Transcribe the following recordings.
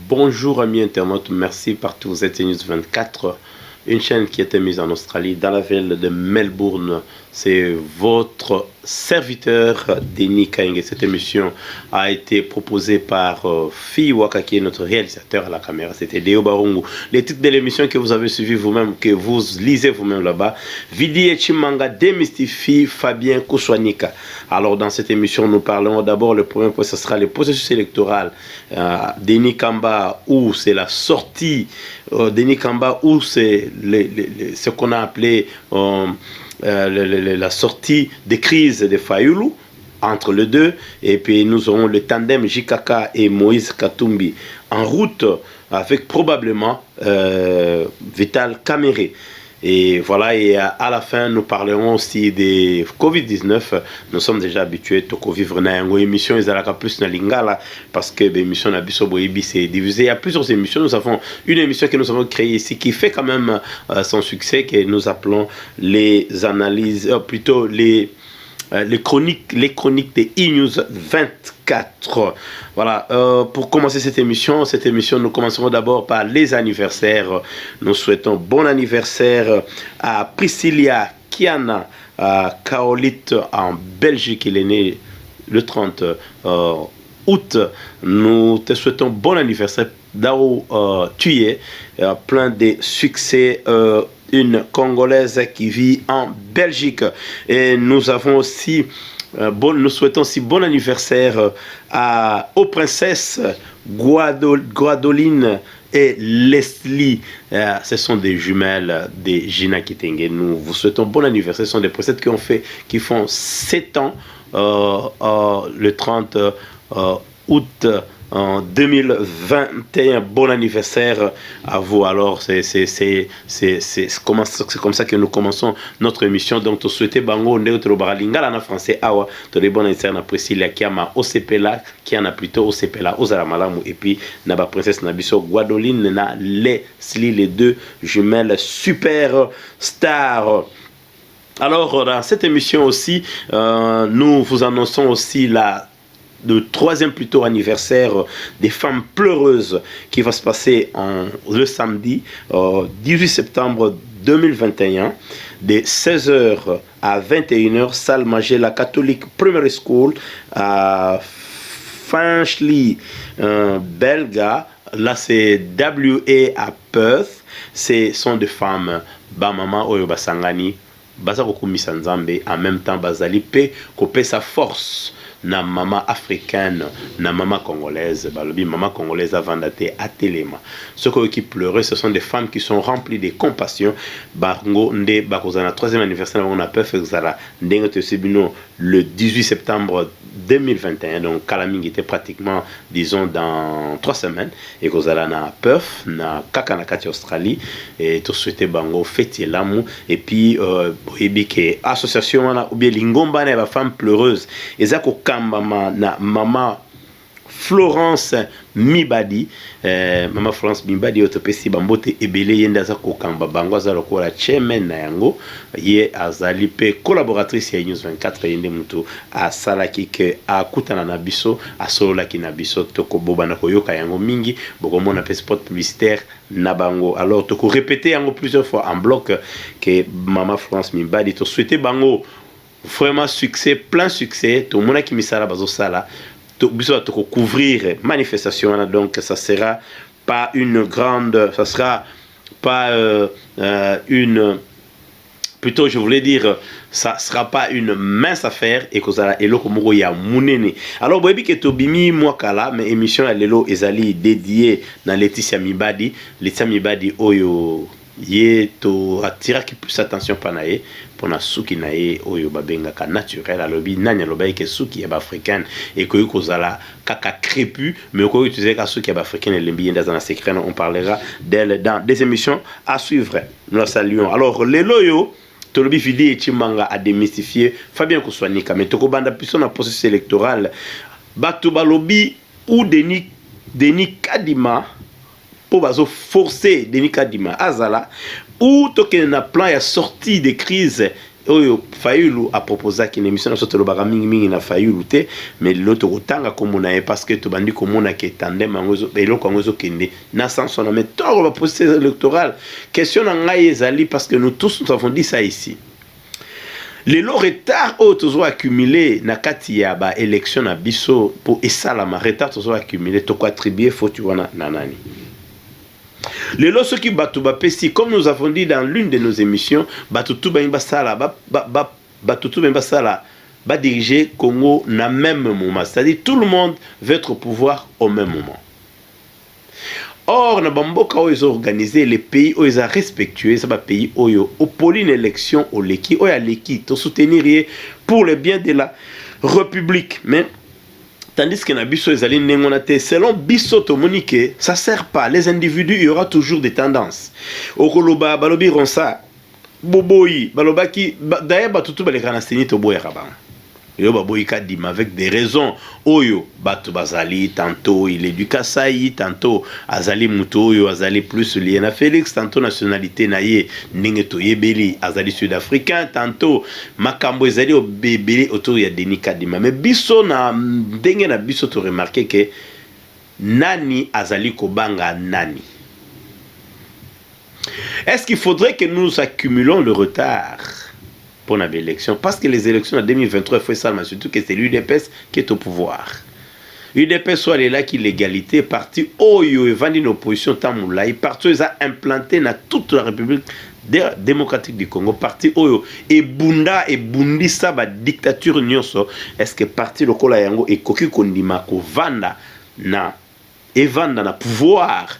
Bonjour amis internautes, merci partout, vous êtes News 24, une chaîne qui était mise en Australie, dans la ville de Melbourne. C'est votre serviteur Denis Kainge. Cette émission a été proposée par Fi Waka, qui est notre réalisateur à la caméra. C'était Deo Barungu. Les titres de l'émission que vous avez suivi vous-même, que vous lisez vous-même là-bas: Vidi Chimanga démystifie Fabien Kouswanika. Alors dans cette émission, nous parlons d'abord, le premier point, ce sera le processus électoral. Denis Kamba, où c'est la sortie, Denis Kamba, où c'est ce qu'on a appelé la sortie des crises de Fayulu, entre les deux, et puis nous aurons le tandem JKK et Moïse Katumbi en route avec probablement Vital Kamere. Et voilà, et à la fin, nous parlerons aussi des Covid-19. Nous sommes déjà habitués à vivre dans une émission, ils ont plus dans Lingala, parce que l'émission c'est divisé. Il y a plusieurs émissions. Nous avons une émission que nous avons créée ici qui fait quand même son succès, que nous appelons les analyses, plutôt les chroniques de e-News 24. Voilà, pour commencer cette émission, nous commencerons d'abord par les anniversaires. Nous souhaitons bon anniversaire à Priscilla Kiana Kaolite en Belgique. Il est né le 30 août. Nous te souhaitons bon anniversaire d'où tu es, plein de succès. Une Congolaise qui vit en Belgique. Et nous avons aussi, nous souhaitons aussi bon anniversaire aux princesses Guadoline et Leslie. Ce sont des jumelles de Gina Kitenge. Nous vous souhaitons bon anniversaire. Ce sont des princesses qui font 7 ans le 30 août en 2021. Bon anniversaire à vous. Alors c'est comme ça que nous commençons notre émission. Donc tu souhaitez bango neutro baralingala en français awa to les bon anniversaire na Priscilla Kiama Osepela qui en a plutôt Osepela Ozala Malamu, et puis na ba princesse Nabiso Guadoline na Leslie, les deux jumelles super stars. Alors dans cette émission aussi, nous vous annonçons aussi le troisième plutôt anniversaire des femmes pleureuses qui va se passer le samedi 18 septembre 2021 de 16h à 21h, salle Magella Catholic Primary School à Finchley, Belga. Là c'est WA à Perth. Ce sont des femmes bamama oyo basangani baza kokumisa nzambe, en même temps bazali pe kopesa force na mama africaine, na mama congolaise. Balobi mama congolaise avandate à Telema. Ceux qui pleuraient, ce sont des femmes qui sont remplies de compassion. Bango nde bakozana troisième anniversaire on a pu faire le 18 septembre 2021. Donc Kalaming était pratiquement, disons, dans 3 semaines. Et kozala na Perth, na Kakanakati Australie. Et tout souhaité bango fêter l'amour. Et puis que association ou bien lingomba na femme pleureuse. Ezako kambama na mama Florence Mibadi, mama Florence Mibadi otopesi bambote ebele yenda za kokamba bango za lokola chairman na yango, ye azali pe collaboratrice ya News 24 yende mutu asalaki ke akutana na biso asolola ki na biso toko bobana koyoka yango mingi bokomona pe spot publicitaire na bango. Alors toko répéter yango plusieurs fois en bloc que mama Florence Mibadi to souhaiter bango vraiment succès, plein succès. Tout le monde qui misala bazo sala to couvrir manifestation. Donc ça sera pas une grande, ça sera pas plutôt je voulais dire, ça sera pas une mince affaire et que ça elo komoko ya munene. Alors boyebi ke tobimi mwakala mais émission ya lelo ezali dédiée na Laetitia Mibadi oyo ye to attira qui plus attention panaye pona suki naye oyo babengaka naturel. Alobi nanya lobai ke suki ya africaine et que kozala kaka crépu mais ko utiliser ka suki ya africaine et lembi dans un secret. On parlera d'elle dans des émissions à suivre. Nous la saluons. Alors lelo yo tolobi Vidi Chimanga a démystifié Fabien Kouswanika, mais toko banda puisson na processus électoral bato balobi ou Denis Kadima pour forcer Denis Kadima azala ou toke na plan ya sortie des crises oyo Fayulu a proposé qu'une émission sur le baramingi mingi na Fayulu te mais l'autre otanga comme na parce que to bandi comme na ke tandem ngozo elo ko ngozo kende na sens on a met tort le processus électoral question na ngai ezali parce que nous tous nous avons dit ça ici les lots retard autour accumulé na kati ya ba élection na biso pour esala ma retard autour accumulé to ko attribuer faut tu vois na nani. Les lots qui batu bapesi comme nous avons dit dans l'une de nos émissions batu tout ba sala batu tout ba sala ba diriger Congo na même moment, c'est-à-dire tout le monde veut être au pouvoir au même moment. Or na bamboka où ils ont organisé les pays où ils ont respectué ça ba pays oyo au poli une élection au leki oya leki to soutenir pour le bien de la République mais tandis que Nabiso est allé nengonate, selon Bisso Tomonike, ça ne sert pas. Les individus, il y aura toujours des tendances. Okoloba, Balobi Ronsa, Boboyi, Baloba qui, d'ailleurs, Batutu Balekanastini Tobo Eraban. Yo Baboyi Kadima, avec des raisons. Oyo, Batu Bazali, tantôt il est du Kasaï, tantôt Azali Muto, Oyo, Azali plus lié à Félix, tantôt nationalité Naye, Ningeto Yebeli, Azali sud-africain, tantôt Makambo Ezali au Bébé autour ya Denis Kadima. Mais Bisso na dengue na Bisso to remarqué que Nani Azali Kobanga Nani. Est-ce qu'il faudrait que nous accumulons le retard pour l'élection? Parce que les élections en 2023, il faut savoir surtout que c'est l'UDPS qui est au pouvoir. L'UDPS soit là qui l'égalité, parti Oyo et vendu une opposition Tamoulaï, parti ils a implanté dans toute la République démocratique du Congo, parti Oyo et Bunda et Bundisa ba dictature nyonso. Est-ce que parti le Kola Yango et Koki Kondima ko vanda na et vanda na pouvoir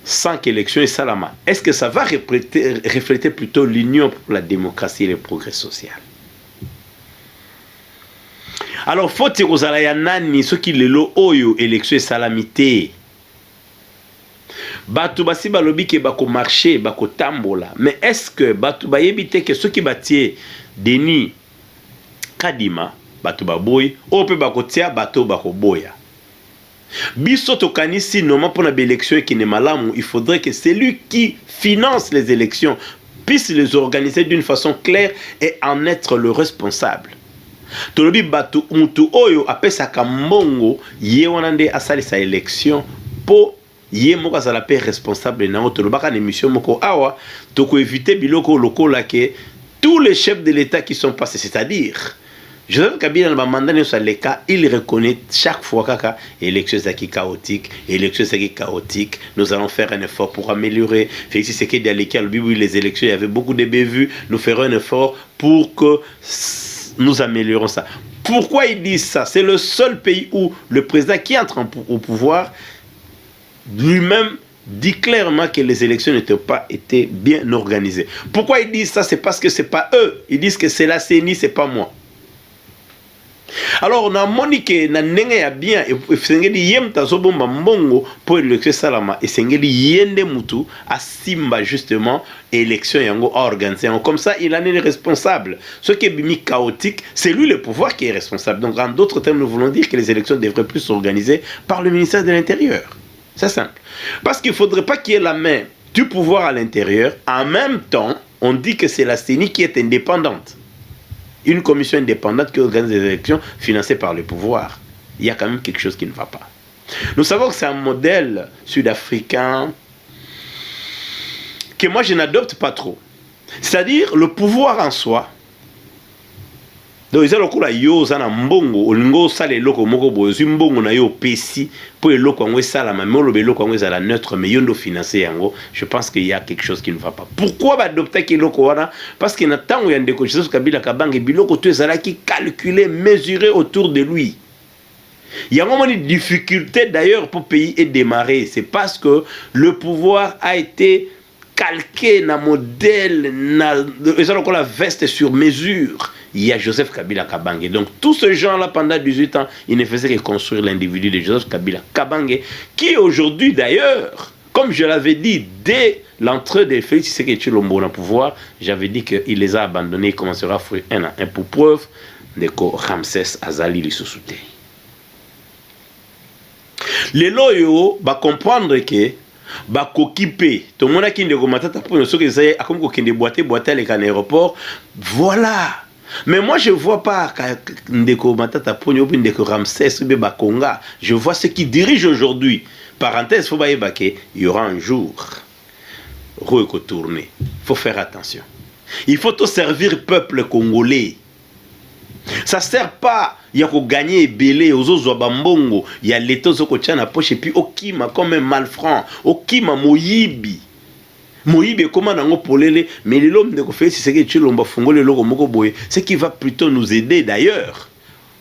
sans qu'élection et salama. Est-ce que ça va refléter plutôt l'union pour la démocratie et le progrès social? Alors, faut-il que vous ce qui le lo oyo élection et salamité. Batu basi balobi ke bako marché, bako tambola. Mais est-ce que batu ba yebite que ceux qui batié Denis Kadima, batu baboy, ou pe bako tia batu bako boya. Biso tokanisi normalement pour l'élection qui n'est malamu, il faudrait que celui qui finance les élections puisse les organiser d'une façon claire et en être le responsable. Tolobi batu mutu oyo apesa kambongo ye wanande asali sa élection po ye moko azala pe responsable na tolobaka na émission moko awa toko éviter biloko lokola ke tous les chefs de l'État qui sont passés, c'est-à-dire Joseph Kabila dans le mandat de Saleka, il reconnaît chaque fois que l'élection est chaotique, nous allons faire un effort pour améliorer. Félix Tshisekedi à l'école, les élections, il y avait beaucoup de bévues, nous ferons un effort pour que nous améliorons ça. Pourquoi ils disent ça? C'est le seul pays où le président qui entre au pouvoir lui-même dit clairement que les élections n'étaient pas été bien organisées. Pourquoi ils disent ça? C'est parce que ce n'est pas eux. Ils disent que c'est la CENI, ce n'est pas moi. Alors, on a monique na nenge ya bien et sengeli yem tazobomba mbongo pour l'élection salama et sengeli yende mutu a simba justement élection yango organisée. Comme ça, il en est responsable. Ce qui est bimi chaotique, c'est lui le pouvoir qui est responsable. Donc, en d'autres termes, nous voulons dire que les élections devraient plus s'organiser par le ministère de l'Intérieur. C'est simple. Parce qu'il ne faudrait pas qu'il y ait la main du pouvoir à l'intérieur. En même temps, on dit que c'est la CENI qui est indépendante. Une commission indépendante qui organise des élections financées par le pouvoir. Il y a quand même quelque chose qui ne va pas. Nous savons que c'est un modèle sud-africain que moi je n'adopte pas trop. C'est-à-dire le pouvoir en soi. Donc ils ont le yo zana mbongo olingo sale loko moko bozu mbongo na yo pesi pour loko ngwe sala ma molo be loko ngwe sala neutre mais yondo financé yango. Je pense qu'il y a quelque chose qui ne va pas. Pourquoi ba adopter ki loko wana? Parce que na tango ya ndeko Joseph Kabila Kabange biloko to ezala ki calculer, mesurer autour de lui. Il y a vraiment une difficulté d'ailleurs pour le pays et démarrer. C'est parce que le pouvoir a été calqué na modèle na la veste sur mesure. Il y a Joseph Kabila Kabange. Donc, tous ces gens-là, pendant 18 ans, ils ne faisaient que construire l'individu de Joseph Kabila Kabange, qui aujourd'hui, d'ailleurs, comme je l'avais dit, dès l'entrée de Félix Tshisekedi Tshilombo au pouvoir, j'avais dit qu'il les a abandonnés, il commencera à faire un à un pour preuve de que Ramsès Azali les sous-soutait. Les loyaux va comprendre que bakokipe tout le monde qui ne matata ponyo soki ezai akomi kokende boite avec un aéroport voilà. Mais moi je vois pas ndeko matata ponyo ou ndeko Ramsès ou Bakonga, je vois ceux qui dirigent aujourd'hui. Parenthèse, faut pas y baquer, il y aura un jour tourner. Faut faire attention. Il faut tout servir le peuple congolais. Ça sert pas il y a qu'on gagner belé aux autres bambongo, il y a l'état zo ko na poche et puis okima comme un malfranc, okima moyibi. Moyibi comment nango polele, mais l'homme de ko fait c'est que tu lomba fungole loko moko boye, ce qui va plutôt nous aider d'ailleurs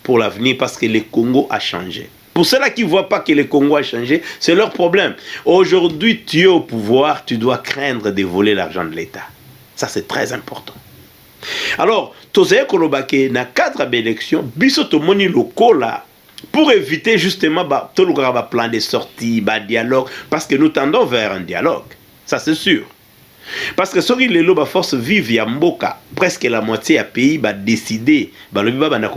pour l'avenir parce que le Congo a changé. Pour ceux-là qui ne voient pas que le Congo a changé, c'est leur problème. Aujourd'hui, tu es au pouvoir, tu dois craindre de voler l'argent de l'État. Ça, c'est très important. Alors, Tozaye Kolobake, dans le cadre de l'élection, Bisoto Moni Lokola, pour éviter justement tout le plan de sortie, dialogue, parce que nous tendons vers un dialogue. Ça, c'est sûr. Parce que si les lois force vivent à Mboka, presque la moitié du pays va décider, va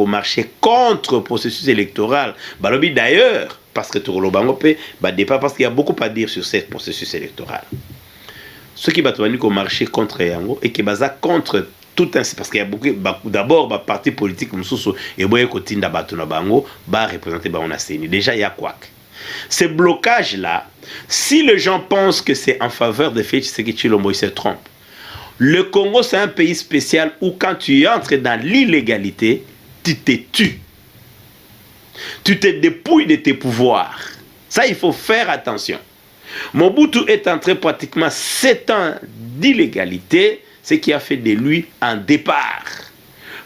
marcher contre le processus électoral. D'ailleurs, parce que tout le monde va départ parce qu'il y a beaucoup à dire sur ce processus électoral. Ce qui va marcher contre Yango et qui va contre tout ainsi parce qu'il y a beaucoup d'abord les partis politiques et boye kotinda bato na bango ba représenter ba on a séni. Déjà il y a quoi. Ces blocages là, si les gens pensent que c'est en faveur de Félix Tshisekedi Tshilombo, ils se trompent. Le Congo c'est un pays spécial où quand tu entres dans l'illégalité, tu te tues. Tu te dépouilles de tes pouvoirs. Ça il faut faire attention. Mobutu est entré pratiquement 7 ans d'illégalité, ce qui a fait de lui un départ.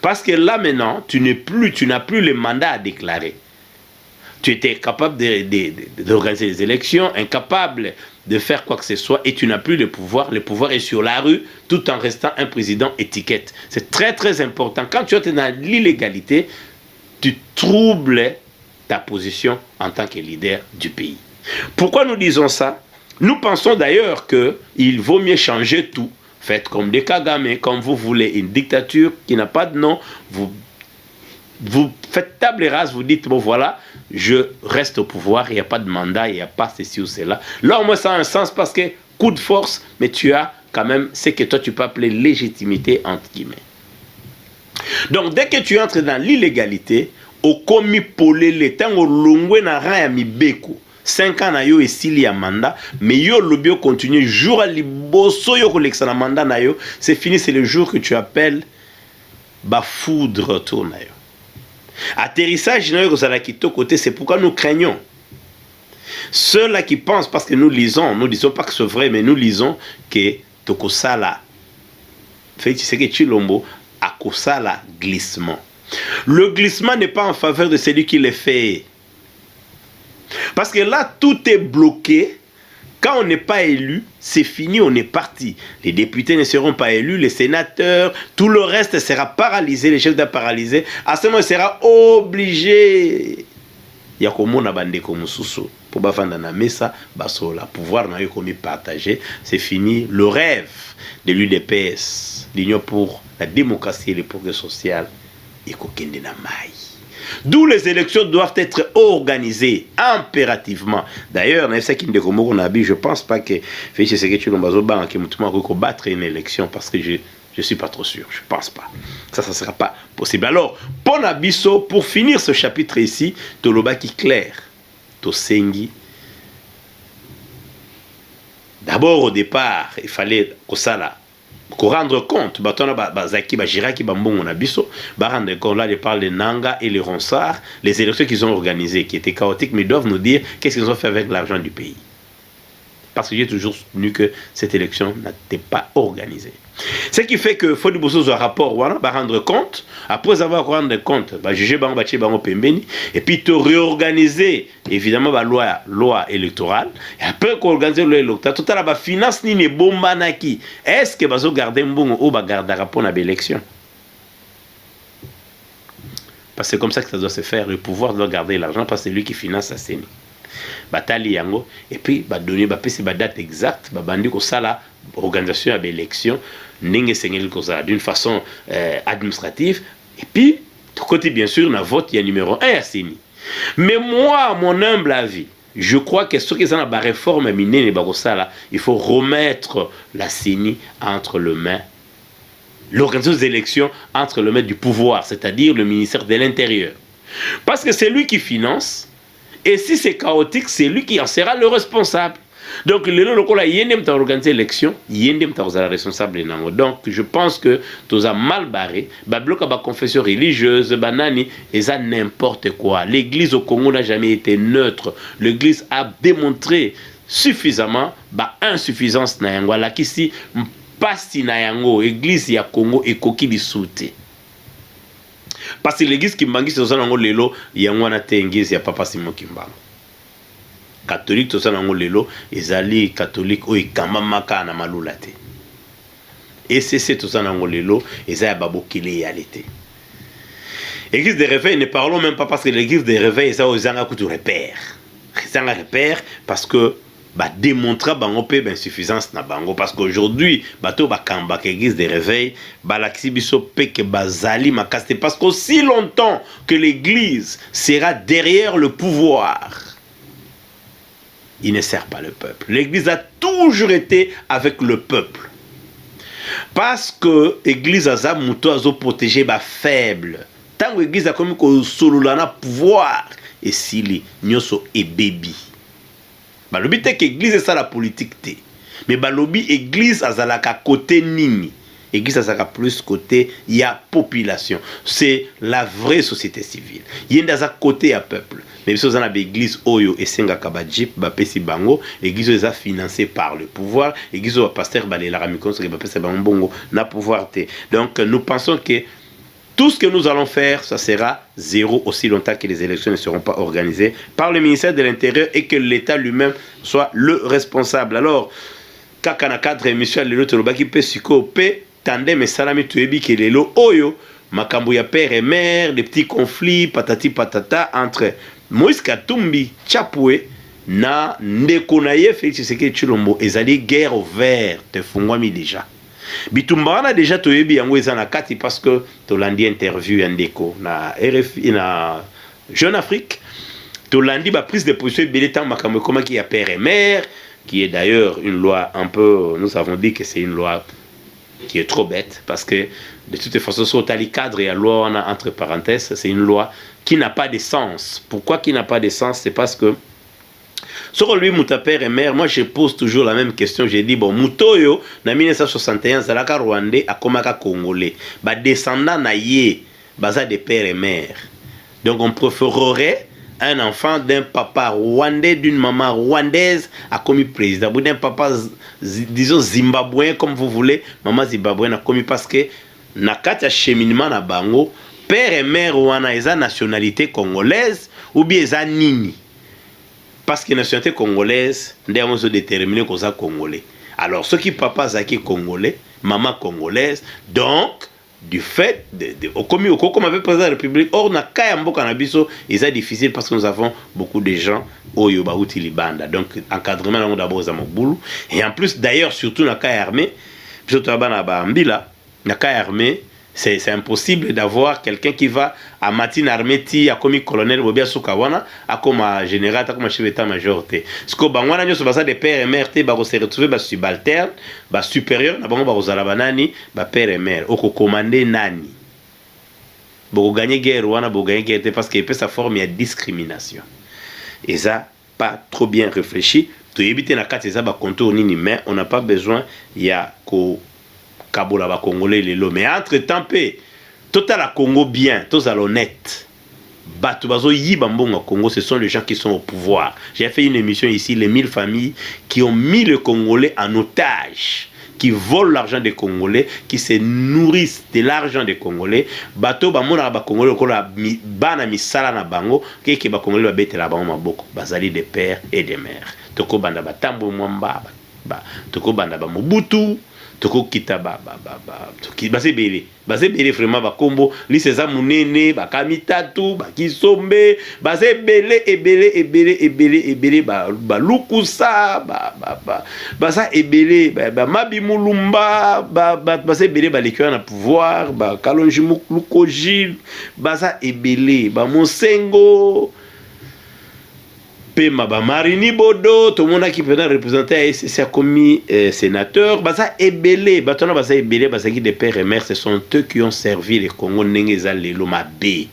Parce que là maintenant, tu n'as plus le mandat à déclarer. Tu étais capable d'organiser les élections, incapable de faire quoi que ce soit, et tu n'as plus le pouvoir. Le pouvoir est sur la rue, tout en restant un président étiquette. C'est très très important. Quand tu es dans l'illégalité, tu troubles ta position en tant que leader du pays. Pourquoi nous disons ça? Nous pensons d'ailleurs qu'il vaut mieux changer tout. Faites comme des Kagame, comme vous voulez, une dictature qui n'a pas de nom. Vous faites table rase, vous dites, bon voilà, je reste au pouvoir, il n'y a pas de mandat, il n'y a pas ceci ou cela. Là, au moins, ça a un sens parce que coup de force, mais tu as quand même ce que toi, tu peux appeler légitimité, entre guillemets. Donc, dès que tu entres dans l'illégalité, au komi polele, tango longwe na raya mibeko, 5 ans na yo esili ya mandat, mais yo lobio continue jour à liboso yo koleksa na mandat na yo, c'est fini, c'est le jour que tu appelles bafoudre retour na yo. Atterrissage na yo kozala kito côté, c'est pourquoi nous craignons. Ceux-là qui pensent, parce que nous disons pas que c'est vrai, mais nous lisons que tokosala Félix Tshisekedi Tshilombo a kosala glissement. Le glissement n'est pas en faveur de celui qui le fait. Parce que là, tout est bloqué. Quand on n'est pas élu, c'est fini, on est parti. Les députés ne seront pas élus, les sénateurs, tout le reste sera paralysé, les chefs d'État paralysés. À ce moment, il sera obligé. Il y a comme on a bandé comme Soussou. Pour bafanda na mesa, basola, pouvoir n'a eu comme partagé. C'est fini. Le rêve de l'UDPS, l'Union pour la démocratie et le progrès social, et kokende na mai. D'où les élections doivent être organisées impérativement. D'ailleurs, je ne pense pas que Félix Tshisekedi Tshilombo va battre une élection parce que je ne suis pas trop sûr. Je ne pense pas. Ça ne sera pas possible. Alors, pour finir ce chapitre ici, Toloba qui clair, Tosengi. D'abord, au départ, il fallait que ça là. Pour rendre compte, rendre compte, là, je parle de Nanga et les Ronsard, les élections qu'ils ont organisées, qui étaient chaotiques, mais ils doivent nous dire qu'est-ce qu'ils ont fait avec l'argent du pays. Parce que j'ai toujours soutenu que cette élection n'était pas organisée. Ce qui fait que faut un rapport, va rendre compte, après avoir rendu compte, juger Pembeni, et puis te réorganiser, évidemment, la loi électorale, et après qu'on organise la loi électorale, tout à l'heure, finance ni bomba naki. Est-ce que vous gardez un bon ou garder rapport à l'élection? Parce que c'est comme ça que ça doit se faire, le pouvoir doit garder l'argent, parce que c'est lui qui finance la CENI. Batali yango et puis donner ces date exacte bandi ko sala organisation de l'élection ninge sengeli ko ça d'une façon administrative et puis de côté bien sûr na vote il y a numéro 1 à CENI. Mais moi mon humble avis je crois que ce qui est dans la réforme minée, il faut remettre la CENI entre les mains, l'organisation des élections entre les mains du pouvoir, c'est-à-dire le ministère de l'Intérieur. Parce que c'est lui qui finance, et si c'est chaotique, c'est lui qui en sera le responsable. Donc, le local a organisé l'élection, il y a responsable. Donc, je pense que tout ça mal barré, bloc à confession religieuse, banani, et ça n'importe quoi. L'église au Congo n'a jamais été neutre. L'église a démontré suffisamment insuffisance na yango. La kisi pasti na yango, église ya Congo et koki di sauté. Parce que l'église qui mangi c'est ça nango lelo, yango na te église ya papa Simon Kimbangu. Catholique tout ça nango lelo ezali catholique o ikamba maka na malula te. Et c'est tout ça nango lelo ezaya babokile yalité. Église de réveil, ne parlons même pas parce que l'église de réveil ça ozanga kutu repère. Ezanga repère parce que démontrer bango pe insuffisance na bango parce qu'aujourd'hui bato bakamba que l'église de réveil balakisi biso pe que bazali makaste parce qu'aussi longtemps que l'église sera derrière le pouvoir, il ne sert pas le peuple. L'église a toujours été avec le peuple. Parce que l'église a muto azo protéger ba faible. Tant que l'église a comme ko solulana pouvoir et sili nyoso et baby. Balobi te que l'église est ça la politique te. Mais balobi église azalaka côté nini. Église azalaka plus côté y a population. C'est la vraie société civile. Y a un côté à peuple. Mais si vous avez l'église Oyo et Senga Kabadjip, Bapesi Bango, l'église est financée par le pouvoir, l'église au pasteur Balé Laramikon, c'est Bapesi Bango, n'a pouvoir te. Donc nous pensons que tout ce que nous allons faire, ça sera zéro aussi longtemps que les élections ne seront pas organisées par le ministère de l'Intérieur et que l'État lui-même soit le responsable. Alors, Kakana cadre émission Lelo Tolobaki Pesiko P, Tandem et Salami Tuebi Kelelo Oyo, Makambo ya père et mère, des petits conflits, patati patata entre Moïse Katumbi, Chapoué, na Ndekonaye, Félix Tshisekedi Tshilombo, ezali guerre ouverte, fungwami déjà. Bitumba wana déjà toyebi yango eza na kati parce que tolandi interview ya Ndeko na RFI na Jeune Afrique, tolandi ba prise de position ebele tant makambo comment qui a père et mère, qui est d'ailleurs une loi un peu, nous avons dit que c'est une loi qui est trop bête parce que de toute façon sur tali cadre et la loi on a entre parenthèses, c'est une loi qui n'a pas de sens. Pourquoi qui n'a pas de sens? C'est parce que sur lui, Mouta père et mère, moi je pose toujours la même question. J'ai dit, bon, Moutoyo, en 1961, Zalaka Rwandais, a Komaka Congolais. Bah, descendant naïe, baza de père et mère. Donc on préférerait un enfant d'un papa rwandais, d'une maman rwandaise, a commis président. Ou d'un papa, disons, zimbabwéen, comme vous voulez, maman zimbabwéenne a commis parce que, nakata cheminement na bango, père et mère rwanda, ils ont nationalité congolaise, ou bien ils ont nini. Parce que la nationalité congolaise, nous avons déterminé qu'on est congolais. Alors, ceux qui papa zaki congolais, maman congolaise, donc, du fait comme avait président de la République, or, na kayambo kanabiso, c'est difficile parce que nous avons beaucoup de gens au Yobauti Libanda. Donc, encadrement, nous d'abord à Moboulou. Et en plus, d'ailleurs, surtout na kaya armée, surtout na kaya armée, c'est impossible d'avoir quelqu'un qui va à matin armée ti a comme colonel Bobia Soukawana a comme général a comme chef d'état-major te ce que bangwana nyo so de père et mère te ba se retrouver ba subalterne ba supérieur na bango ba kozala banani ba père et mère oko commander nani bo gagner guerre wana bo gagner guerre parce que peut sa forme il y a discrimination et ça pas trop bien réfléchi to éviter na kati ça ba contour nini mais on n'a pas besoin il y a ko Kabola ba Congolais lelo mais entre temps total à Congo bien tous à l'honnête batu bazo yiba mbongo Congo ce sont les gens qui sont au pouvoir. J'ai fait une émission ici les 1000 familles qui ont mis le Congolais en otage, qui volent l'argent des Congolais, qui se nourrissent de l'argent des Congolais. Bato ba mona ba Congolais ko la bana misala na bango ke ba Congolais ba betela bango maboko bazali des pères et des mères. Toko banda ba tambo mwamba ba toko banda ba Mobutu toko kita base belé vraiment ba kombo li seza munene ba kamitatu ba kisombe base ebele ba lukusa basa ebele ba mabi mulumba base belé ba lekyo na pouvoir ba kalonji lukoji basa ebele ba monsengo Pema ba Marini Bodo, tout le monde qui peut représenter c'est commis sénateur, baza ebele, batona baza ebele, baza qui des pères et mères, ce sont eux qui ont servi les Congo nengeza lelo mabe.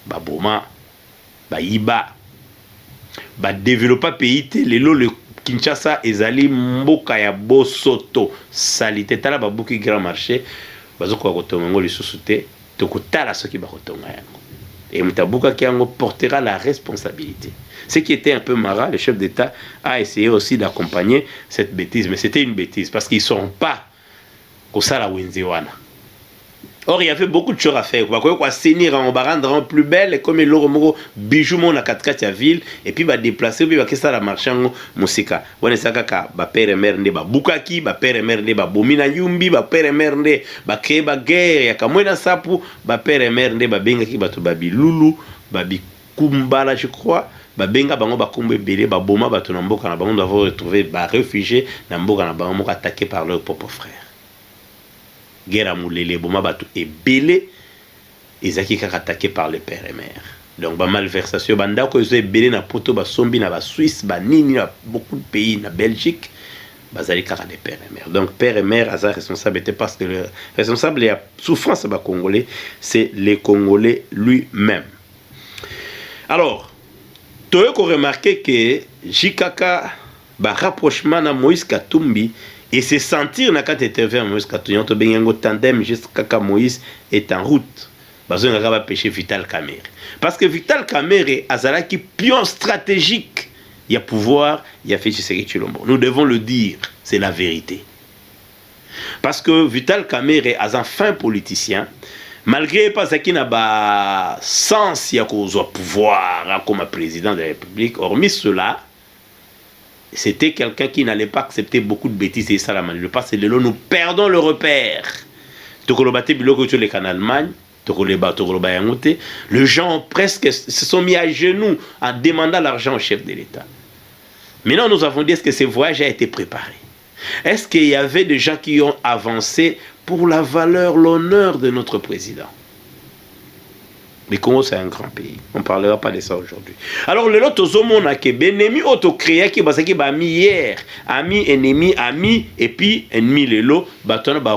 Ba boma, ba iba, ba développer pays te lelo le Kinshasa ezali mboka ya bosoto salité tala ba buki grand marché, bazo ko kotonga ngo lisusu te, to kotala soki ba kotonga yango. Et Mutabuka Kiango portera la responsabilité. Ce qui était un peu marrant, le chef d'État a essayé aussi d'accompagner cette bêtise, mais c'était une bêtise parce qu'ils ne sont pas au Sala Wenzewana. Or, il y avait beaucoup de choses à faire. On va assainir, on va rendre plus belle, comme le bijou mon à 4 ville, et puis va déplacer, puis va qu'est-ce la marchand musika. On est ça ka ba père et mère ne ba bukaki, ba père et mère ne ba bomina yumbi, ba père et mère ne ba créer ba guerre, ya kamwena sapu, ba père et mère ne ba benga ki ba to ba bilulu, ba bikumbala je crois. Ba benga bango ba kumbe belé ba boma ba to na mboka na bango doivent retrouver ba réfugiés na mboka na bango attaqués par leurs propres frères. Guerre à Moulele, Boma Batou et Belé, ils ont été attaqués par les pères et mères. Donc, ba malversation, banda ko ils ont belé na poto, ba sombi na ba Suisse, ba nini na beaucoup de pays, na Belgique, ba zali kara des pères et mères. Donc, père et mère, à sa responsabilité parce que le responsable de la souffrance ba congolais, c'est les Congolais lui-même. Alors, tu as remarqué que Jikaka, ba rapprochement na Moïse Katumbi, et se sentir na quand était vers Moïse Katumbi, to benyango tandem jusqu'à Moïse est en route. Bazo ngaka pêcher Vital Kamerhe. Parce que Vital Kamerhe azala qui pion stratégique, il y a pouvoir, il y a fait Tshisekedi Tshilombo. Nous devons le dire, c'est la vérité. Parce que Vital Kamerhe a un fin politicien, malgré pas qu'il n'a pas sens il y a pouvoir comme président de la République, hormis cela, c'était quelqu'un qui n'allait pas accepter beaucoup de bêtises et ça la manière. Parce que nous perdons le repère. Les gens presque se sont mis à genoux en demandant l'argent au chef de l'État. Maintenant, nous avons dit est-ce que ce voyage a été préparé? Est-ce qu'il y avait des gens qui ont avancé pour la valeur, l'honneur de notre président? Le Congo, c'est un grand pays. On ne parlera pas de ça aujourd'hui. Alors, le lot aux a que ennemi auto-créé qui est ami hier, ami, ennemi, ami, et puis ennemi, le lot,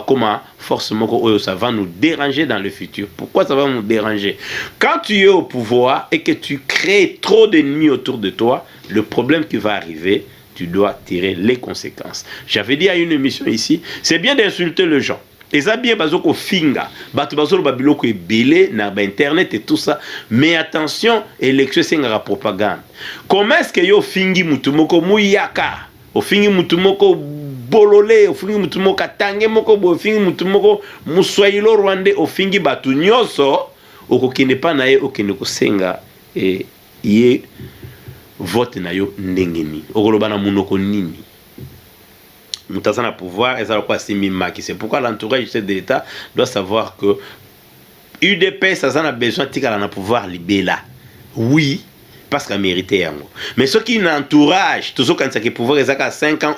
comment forcément ça va nous déranger dans le futur. Pourquoi ça va nous déranger? Quand tu es au pouvoir et que tu crées trop d'ennemis autour de toi, le problème qui va arriver, tu dois tirer les conséquences. J'avais dit à une émission ici, c'est bien d'insulter les gens. Et ça bien bazoko finga, bato bazolo babiloko ebele na internet et tout ça, mais attention, élection c'est la propagande. Comment est-ce que yo fingi mutumoko muyaka, o fingi mutumoko bololé, o fingi mutumoko tange moko, o fingi mutumoko muswahilo rwandais, o fingi batu nyoso, o kokene pa na ye o kene ko senga et ye vote na yo ndengeni. O koloba na munoko nini? Moutazana pouvoir et ça quoi c'est pourquoi l'entourage du chef de l'État doit savoir que UDP ça a besoin de pouvoir libérer. Oui, parce qu'il a mérité. Mais ceux qui n'entourage, tous ceux qui ont pouvoir, ils ont 5 ans,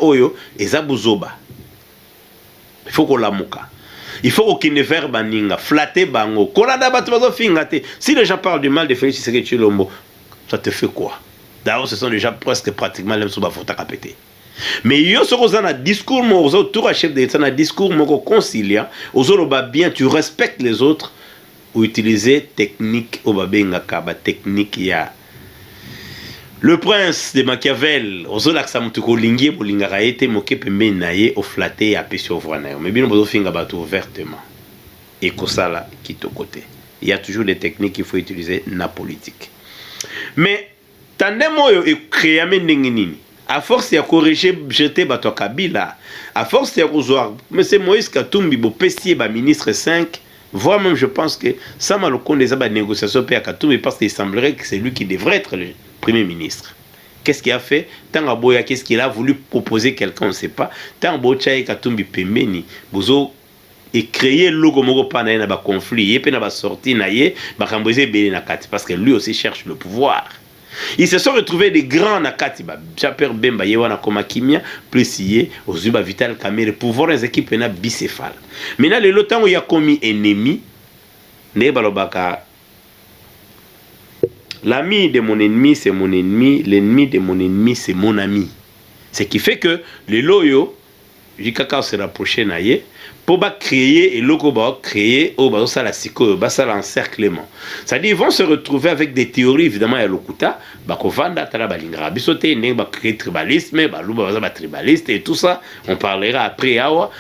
ils ont besoin. Il faut qu'on l'amoka. Il faut qu'on ne fasse pas baninga, flatter bango. Si les gens parlent du mal de Félix Tshisekedi Tshilombo, ça te fait quoi? D'ailleurs, ce sont déjà presque pratiquement les mêmes choses à péter. Mais yo ce qu'on a discours mo autour à chef d'État na discours mo conciliant ozolo ba bien tu respectes les autres ou utiliser technique au babenga kaba technique ya le prince de Machiavel ozolo aksa mutuko lingi bolinga raete moke pembe naye au flatter a pesio voina mais bien bozo finga bato ouvertement et kosala kito côté il y a toujours des techniques qu'il faut utiliser na politique mais tandem oyo e créer ndengeni. À force de corriger, jeter Bato Kabila, à force de rezoir, M. Moïse Katumbi, Bopessier, ministre 5, voire même je pense que ça m'a le compte des négociations à Katumbi parce qu'il semblerait que c'est lui qui devrait être le premier ministre. Qu'est-ce qu'il a fait? Tangaboya, qu'est-ce qu'il a voulu proposer quelqu'un, on ne sait pas. Tangaboya et Katumbi Pemeni, Bozo et créer le logo moko pa na ba conflit, et puis na ba sorti na ye, ba kamboze belé na kati parce que lui aussi cherche le pouvoir. Ils se sont retrouvés des grands nakati ba Japer Bemba yewana koma kimia plus yé ozuba Vital Kamerhe pouvoir les équipes na bicéphale. Maintenant le temps où il y a commis ennemi ne balobaka L'ami de mon ennemi, c'est mon ennemi. L'ennemi de mon ennemi, c'est mon ami. Ce qui fait que les loyaux, Jikaka se rapprocher naïe, pour créer et logo créer au ça la psycho, ça l'encerclement. C'est-à-dire ils vont se retrouver avec des théories évidemment à l'okuta, bakovanda tala balingra bisote ne ba créer tribalisme, baluba ba tribaliste et tout ça, on parlera après awa.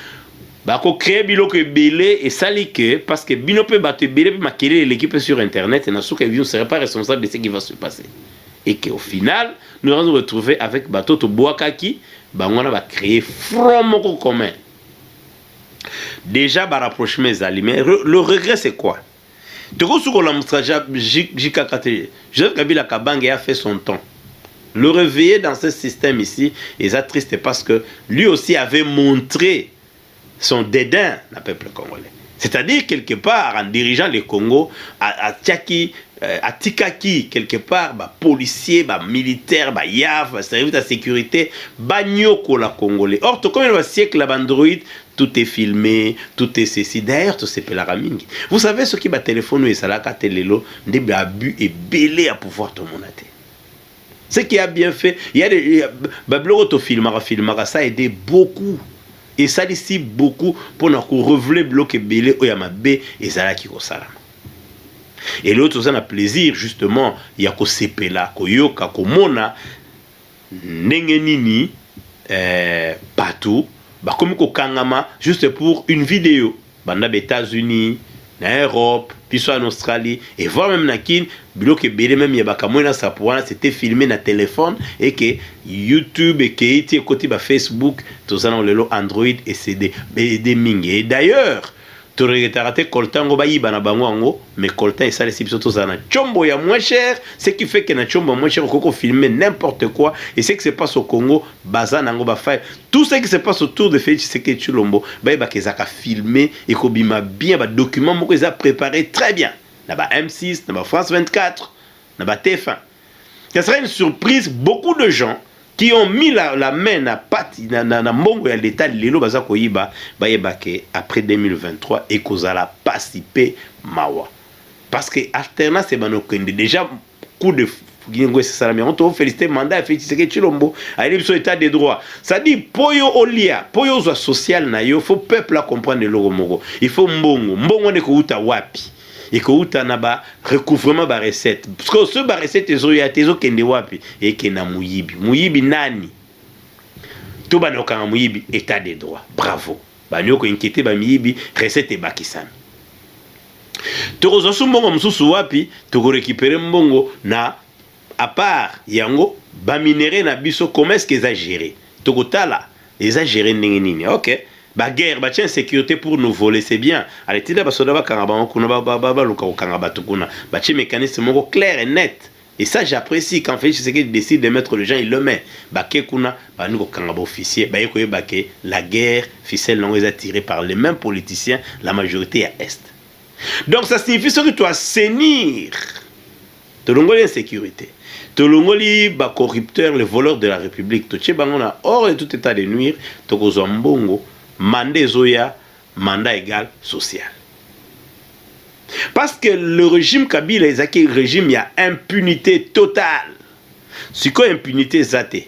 Bako créer biloko belé et salike parce que binope batte belé maquiller l'équipe sur internet et na souka ne serait pas responsable de ce qui va se passer. Et qu'au final, nous allons nous retrouver avec bateau to boakaki, on va créer front moko commun. Déjà, bah rapprochement mes aliments. Le regret, c'est quoi? Joseph Kabila Kabange a fait son temps. Le réveiller dans ce système ici est triste parce que lui aussi avait montré son dédain au peuple congolais. C'est-à-dire, quelque part, en dirigeant le Congo, à Tikaki, quelque part, bah, policier, bah, militaire, bah, YAF, service de sécurité, bagnoko la Congolais. Or, tout comme il y a un siècle, la Android, tout est filmé, tout est ceci. D'ailleurs, tout c'est Pelaramingi. Vous savez ce qui va téléphoner et ça l'a telelo, des abus et belé à pouvoir tout le monde. Ce qui a bien fait, il y a des. Bablo filmara, ça a aidé beaucoup. Et ça ici beaucoup pour nous reveler bloquer belé ou yamabe et ça qui kosala. Et l'autre ça a plaisir justement il y a ko sepela ko yoka ko mona nengenini partout ba comme ko kangama juste pour une vidéo banda aux États-Unis en Europe puis soit en Australie et voir même na kin bloquer belé même yabaka mona ça pour c'était filmé na téléphone et que YouTube et que était côté ba Facebook tout ça dans le lot Android et CD des ming et d'ailleurs tu regardes Coltan ba yiba na bango ango mais Coltan et ça les surtout tout ça na chombo ya moins cher ce qui fait que na chombo moins cher koko filmer n'importe quoi et ce qui se passe au Congo baza nango ba fait tout ce qui se passe autour de Félix Tshisekedi Tshilombo ba kezaka filmer et ko bima bien ba document moko ils a préparé très bien na ba M6 na ba France 24 na ba TF1. Ça serait une surprise beaucoup de gens qui ont mis la main na pati na mbongo ya l'état lelo baza koyiba bayebake après 2023 et kozala participer mawa parce que alternance c'est banokende déjà coup de c'est ça mais on te féliciter mandat fait Tshisekedi Tshilombo a l'élection état des droits ça dit poyo olia poyo zo social na yo faut peuple à comprendre le logo moko il faut mbongo ne ko uta wapi et que uta na ba recouvrement ba recette parce que ce ba recette ezoya tezo kende wapi et que na muyibi nani to ba no kanga muyibi état des droits bravo ba nyoko inquiété ba muyibi recette bakisana to ko zo mbongo msusu wapi to ko récupérer mbongo na à part yango ba minéré na biso comment est-ce qu'ils a géré to ko tala ils a géré nini OK. Ba guerre, ba tiens sécurité pour nous voler, c'est bien. Allez, tida ba soda ba kangaba kuna ba luka kangaba tukuna. Ba tiens mécanisme moko clair et net. Et ça j'apprécie quand Félix Tshisekedi décide de mettre le gens, il le met. Ba ke kuna ba nuko kangaba officier, ba yeko ba ke la guerre ficelle longue est tirée par les mêmes politiciens, la majorité à est. Donc ça signifie que tu dois assainir Tolongoli insécurité. Tolongoli ba corrupteur, le voleur de la République. To tche bangona hors de tout état de nuire, to kozo mbongo. Mandat zoya, mandat égal social. Parce que le régime Kabila est un régime, il y a impunité totale. C'est quoi impunité zate?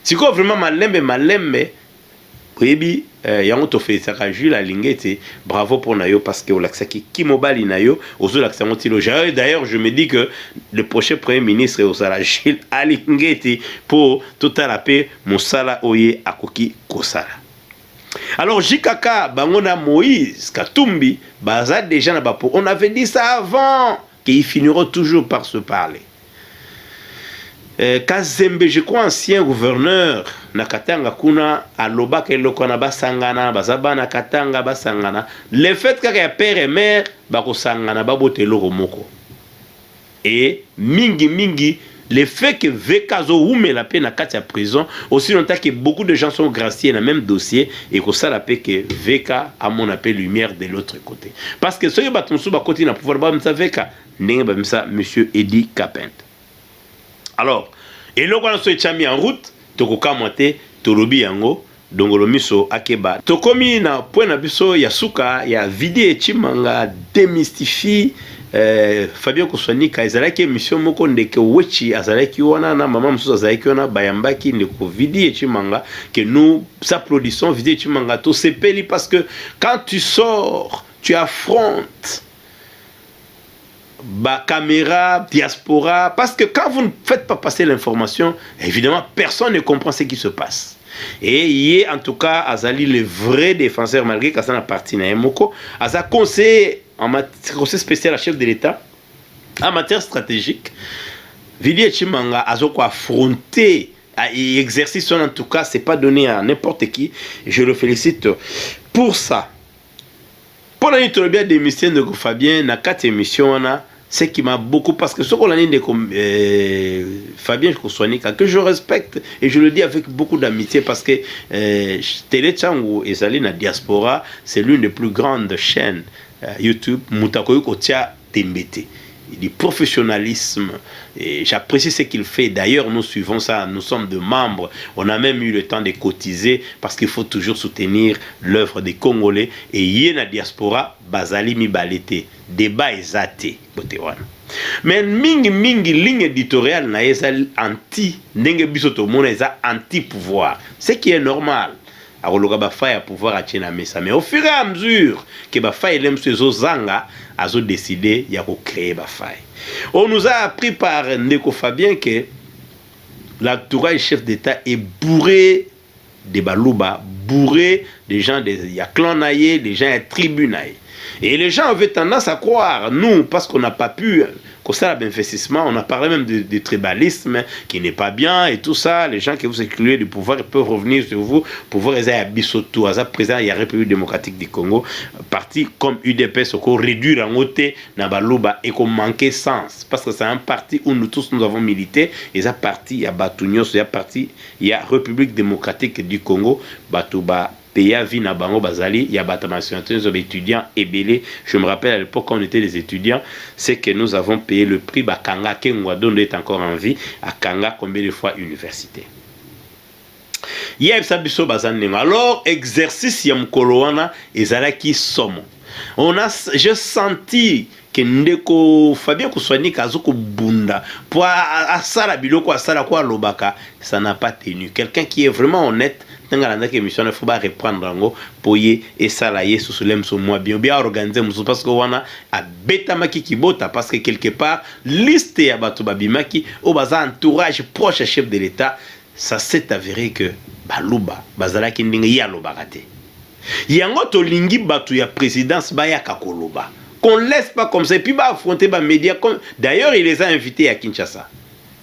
C'est quoi vraiment malembe? Oui, il y a un autre fait ça la lingette. Bravo pour Nayo parce que l'accès qui mobile Nayo, aux l'accès d'ailleurs, je me dis que le prochain premier ministre est au Sala Gilles Alingete pour tout à la paix, Moussala Oye Akoki Kosala. Alors Jikaka, Bangona Moïse, Katumbi, Baza déjà na bapo. On avait dit ça avant, qu'ils finiront toujours par se parler. Kazembe, je crois, ancien gouverneur, Nakatanga Kuna, Aloba Kelokona Basangana, Bazabana Katanga Basangana, le fait qu'il y a père et mère, Bako Sangana, Babote Loromoko. Et Mingi, le fait que Vekazo oume la peine à 4 prison, aussi longtemps que beaucoup de gens sont graciés dans le même dossier, et que ça la paix que Veka a mon appel lumière de l'autre côté. Parce que ceux qui battent sous côté n'a pouvoir pas me Veka, n'est pas ça, monsieur Eddie Capent. Alors, et là, quand on s'est mis en route, toko kamote, tolobi yango, dongolomiso akeba. Tokomi na point na biso yasuka, ya vide chimanga, démystifie Fabien Koswanika ezalaki émission moko ndeke wechi azalaki wana na mama mususu azalaki wana bayambaki ndeko Vidi Echimanga que nous applaudissons Vidi Echimanga to sepeli parce que quand tu sors tu affrontes caméra, diaspora, parce que quand vous ne faites pas passer l'information, évidemment, personne ne comprend ce qui se passe. Et il est en tout cas, Azali, le vrai défenseur, malgré qu'il a parti à Moko, Aza conseiller spécial à chef de l'État, en matière stratégique, Vidi Echimanga a affronté et exercice, en tout cas, c'est pas donné à n'importe qui. Je le félicite pour ça. Pour la nuit bien d'émission de Fabien, na 4 émissions, ce qui m'a beaucoup, parce que ce qu'on a dit de Fabien Koswanika, que je respecte et je le dis avec beaucoup d'amitié, parce que Télé Tchangou et Zaline Diaspora, c'est l'une des plus grandes chaînes YouTube, Moutakoyo Kotia Tembete. Du professionnalisme, et j'apprécie ce qu'il fait. D'ailleurs, nous suivons ça, nous sommes de membres, on a même eu le temps de cotiser parce qu'il faut toujours soutenir l'œuvre des Congolais. Et Yéna Diaspora, Bazali Mibalete, débat exaté. Mais mingi ligne éditoriale na anti, ndenge bisoto mona anti pouvoir, ce qui est normal. Arologa Bafaye à pouvoir attirer la mesa. Mais au fur et à mesure que Bafaye l'aime ce zanga, a décidé de créer Bafaye. On nous a appris par Ndeko Fabien que l'entourage chef d'État est bourré de Balouba, bourré des gens, il y a clan naïe, des gens à tribu naïe. Et les gens avaient tendance à croire, nous, parce qu'on n'a pas pu, qu'on ça l'investissement, on a parlé même de tribalisme qui n'est pas bien et tout ça. Les gens qui vous excluez du pouvoir peuvent revenir sur vous. Pouvoir est à Bissoto, à présent, il y a la République démocratique du Congo, parti comme UDPS, qu'on réduit en côté Nabalouba et qu'on manquait sens. Parce que c'est un parti où nous tous nous avons milité. Et ça parti, il y a Batounios, il y a parti, il y a République démocratique du Congo, Batouba. Péa Vina Bango Bazali, il y a des étudiants et belé. Je me rappelle à l'époque quand on était des étudiants, c'est que nous avons payé le prix Bakanga, Kengwadon est encore en vie, à Kanga combien de fois université. Il y a Sabiso Bazanengo. Alors, exercice Yamkoloana et Zalaki Somo. J'ai senti que Ndeko Fabien Koswanika Azuko Bunda pour Asala Biloko Asala Kwa Lobaka, ça n'a pas tenu. Quelqu'un qui est vraiment honnête. Dans la émission, il faut reprendre pour y et salayer sous l'aime sur moi bien organiser parce que on a bêta maki qui bota parce que quelque part liste ya batu babimaki au baza entourage proche chef de l'État, ça s'est avéré que baluba bazala ki ndinga ya lobakate yango to lingi batu ya présidence ba ya kakoloba qu'on laisse pas comme ça et puis ba affronter ba médias comme d'ailleurs il les a invités à Kinshasa.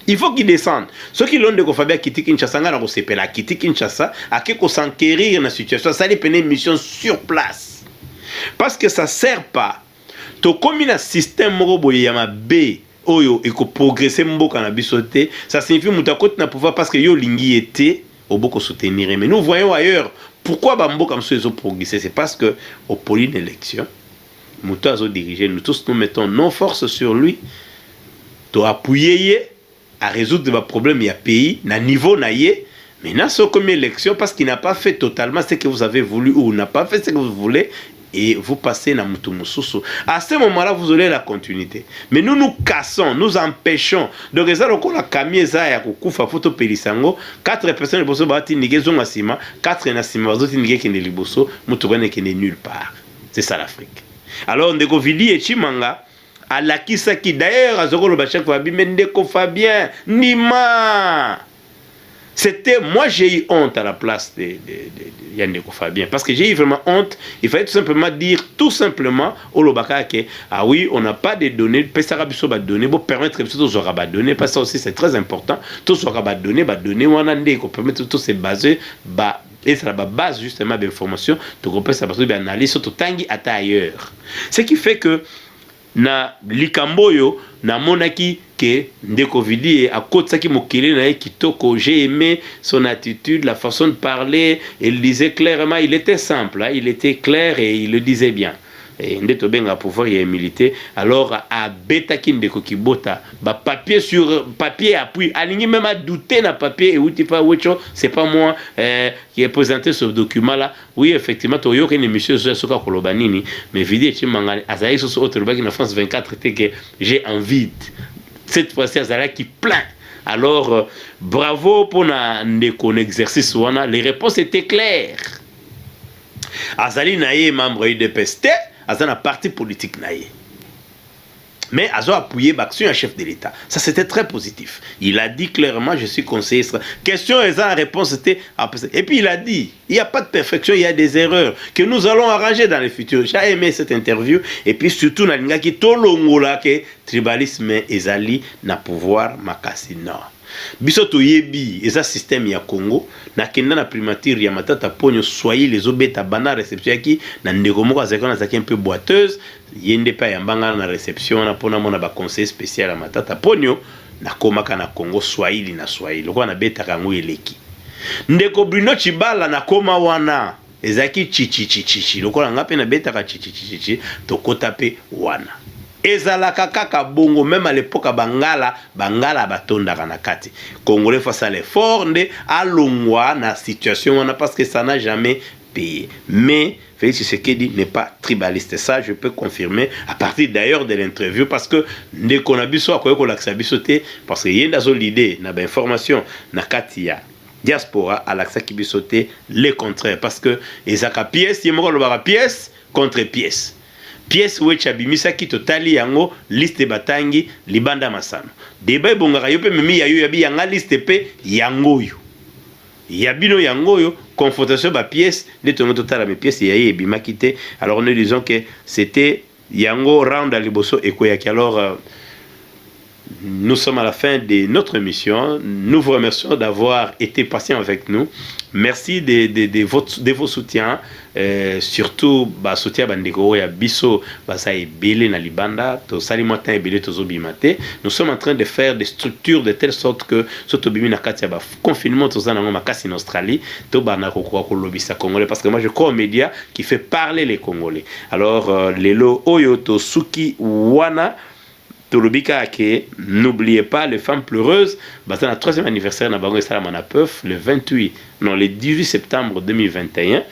Il faut qu'ils descendent. Ceux qui l'ont de Fabien Kiti Kinshasa, à Kiti Kinshasa, à qui s'enquérir dans la situation, ça dépend une mission sur place. Parce que ça ne sert pas. To comme un système yama B, oyo, et que progresser mboka na bisoté, ça signifie mutakot na pouvoir parce que yo lingi était, au boko soutenir. Mais nous voyons ailleurs, pourquoi bambo comme ça ils ont progressé? C'est parce que, au poli d'élection, Mouto a dirigé, nous tous nous mettons nos forces sur lui, to appuyer à résoudre des problèmes il y a pays na niveau naïe maintenant c'est comme élection parce qu'il n'a pas fait totalement ce que vous avez voulu ou n'a pas fait ce que vous voulez et vous passez na mutumusousu. À ce moment-là vous aurez la continuité mais nous nous cassons, nous empêchons donc ça on a camé ça ya kufa photo pelisango 4 personnes bosso bati nigezo masima 4 na sima bazoti nige kende liboso mutu gane kende nulle part. C'est ça l'Afrique. Alors Ndeko Vidi Echimanga à la qui d'ailleurs à Zogolo Bachak Fabi Ndeko Fabien Nima. C'était moi j'ai eu honte à la place de Ndeko Fabien parce que j'ai eu vraiment honte. Il fallait tout simplement dire tout simplement au Lobaka que ah oui on n'a pas de données Pesarabiso va donner pour permettre que tout soit va donner parce que ça aussi c'est très important tout soit va donner on a des qu'on permettre tout c'est basé et c'est la base justement d'information de grouper ça parce que analyse surtout tangi à ailleurs. Ce qui fait que na likamboyo na monaki que Ndeko Vidi à côté ça qui mokele na kitoko j'ai aimé son attitude la façon de parler il disait clairement il était simple hein, il était clair et il le disait bien ndeto benga pouvoir ya milité alors a beta kindeko kibota ba papier sur papier appui alingi même à douter na papier et outi pas wecho c'est pas moi qui ai présenté ce document là oui effectivement to yo kene monsieur soka kolobanini mais vidéo chimanga azali so autre baki na France 24 était que j'ai envie cette fois-ci azala qui plaint. Alors bravo pour un exercice wana les réponses étaient claires. Azali naye membre de PST, azana parti politique naye. Mais Azo a appuyé l'action à chef de l'État. Ça, c'était très positif. Il a dit clairement, je suis conseiller. Question et la réponse était... Et puis il a dit, il n'y a pas de perfection, il y a des erreurs que nous allons arranger dans le futur. J'ai aimé cette interview. Et puis surtout, na ki tolongola ke tribalisme ezali na pouvoir makasi non. Biso to yebi eza système ya Congo na kenda na primature ya Matata Ponyo soyi les obeta bana réception yaki na ndeko moko azakana zaki un peu boiteuse yende pa yambanga na réception na pona mona ba conseil spécial à Matata Ponyo na komaka na Congo Swahili na Swahili lokwa na beta kango eleki ndeko Bruno Chibala na koma wana ezaki chichi lokwa ngape na beta ka chichi to kota pe wana ezalaka kaka bongo même à l'époque bangala batondaka na kati congolais face à l'effort nde alongwa na situation wana parce que ça n'a jamais payé mais Félix Tshisekedi n'est pas tribaliste, ça je peux confirmer à partir d'ailleurs de l'interview parce que ndeko na biso akoye ko laksa biso te parce que yenda zo l'idée na ba information na kati ya diaspora alaksa ki biso te le contraire parce que ezaka pièce yemoko lobaka pièce contre pièce. Pièce wecha bimisaki totali yango liste batangi libanda masano. Débat bongaka yo pe memi ya yo yabi yanga liste pe yangoyo. Yabino yangoyo confrontation ba pièce de tongo totala mes pièces ya ebimaki te. Alors nous disons que c'était yango round à liboso ekoyaki. Alors nous sommes à la fin de notre émission. Nous vous remercions d'avoir été patient avec nous. Merci de vos soutiens. Surtout, soutien bandeko ya biso basa ebele na libanda to sali motin ebele tozo bimate. Nous sommes en train de faire des structures de telle sorte que soto bimi na kati ya ba confinement toza nango makasi en Australie to bana ko lobisa congolais parce que moi je crois aux médias qui fait parler les Congolais. Alors lelo oyo to suki wana Tolobika ke n'oubliez pas les femmes pleureuses. Bata na 3e anniversaire na bango esala mana peuf le 18 septembre 2021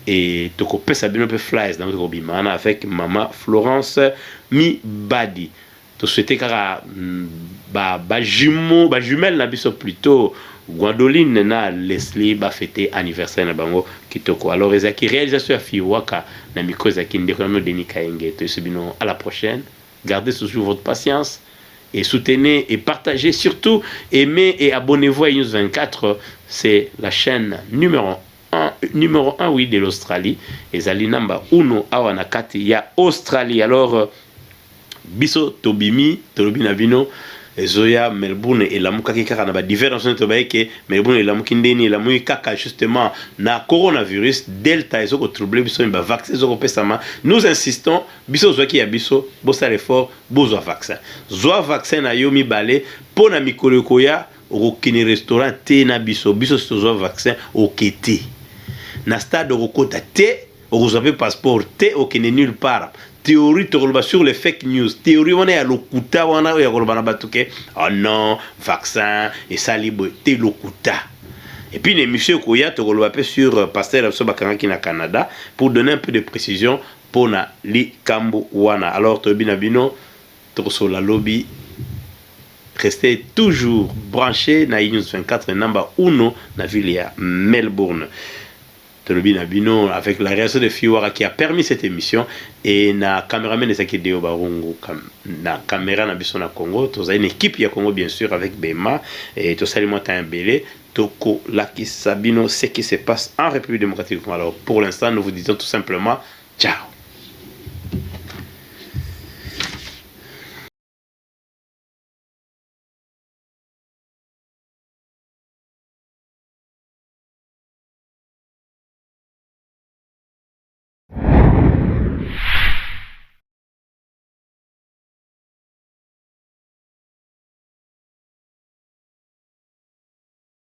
et toko pesa bino pe flyers dans le bimana avec maman Florence Mibadi. To souhaiter kara ba jumelle na biso plutôt Gwendoline na Leslie ba fêter anniversaire na bango kitoko. Alors ezaki réalisation ya fiwaka na miko ezaki ndeko no Denika Enge to subino à la prochaine. Gardez toujours votre patience et soutenez et partagez. Surtout, aimez et abonnez-vous à News 24. C'est la chaîne numéro 1 oui, de l'Australie. Et Zalinamba Uno Awanakati, il y a Australie. Alors, Biso Tobimi, Tolobina Vino, Zoya, Melbourne et la Moukakika, na ba différence entre que Melbourne et la Moukindeni et la Moukaka justement na coronavirus delta ezoko troublé biso ba vaccin ezoko pesama. Nous insistons biso zoki ya biso bosa l'effort bozo vaccin. Zo vaccin na yomi balé pona mikolo koya okini restaurant te na biso zo vaccin okete. Na stade okota te okozape passeport te okene nulle part. Théorie sur les fake news. Théorie on est à l'okuta on a oh non vaccin et ça libre te l'okuta. Et puis les monsieur Koya te relevait sur Pasteur Abso Bakaraki na Canada pour donner un peu de précision pour na li kambo wana. Alors Tobina Bino sur la lobby. Restez toujours branchés na News 24 number 1 na ville ya Melbourne. Bino avec la réaction de Fiwara qui a permis cette émission et na caméraman de Sakideo Barungu na caméra na biso na Congo toza une équipe ya Congo bien sûr avec Bema et to salimo Tambélé Toko Laki Sabino ce qui se passe en République démocratique. Alors pour l'instant nous vous disons tout simplement ciao.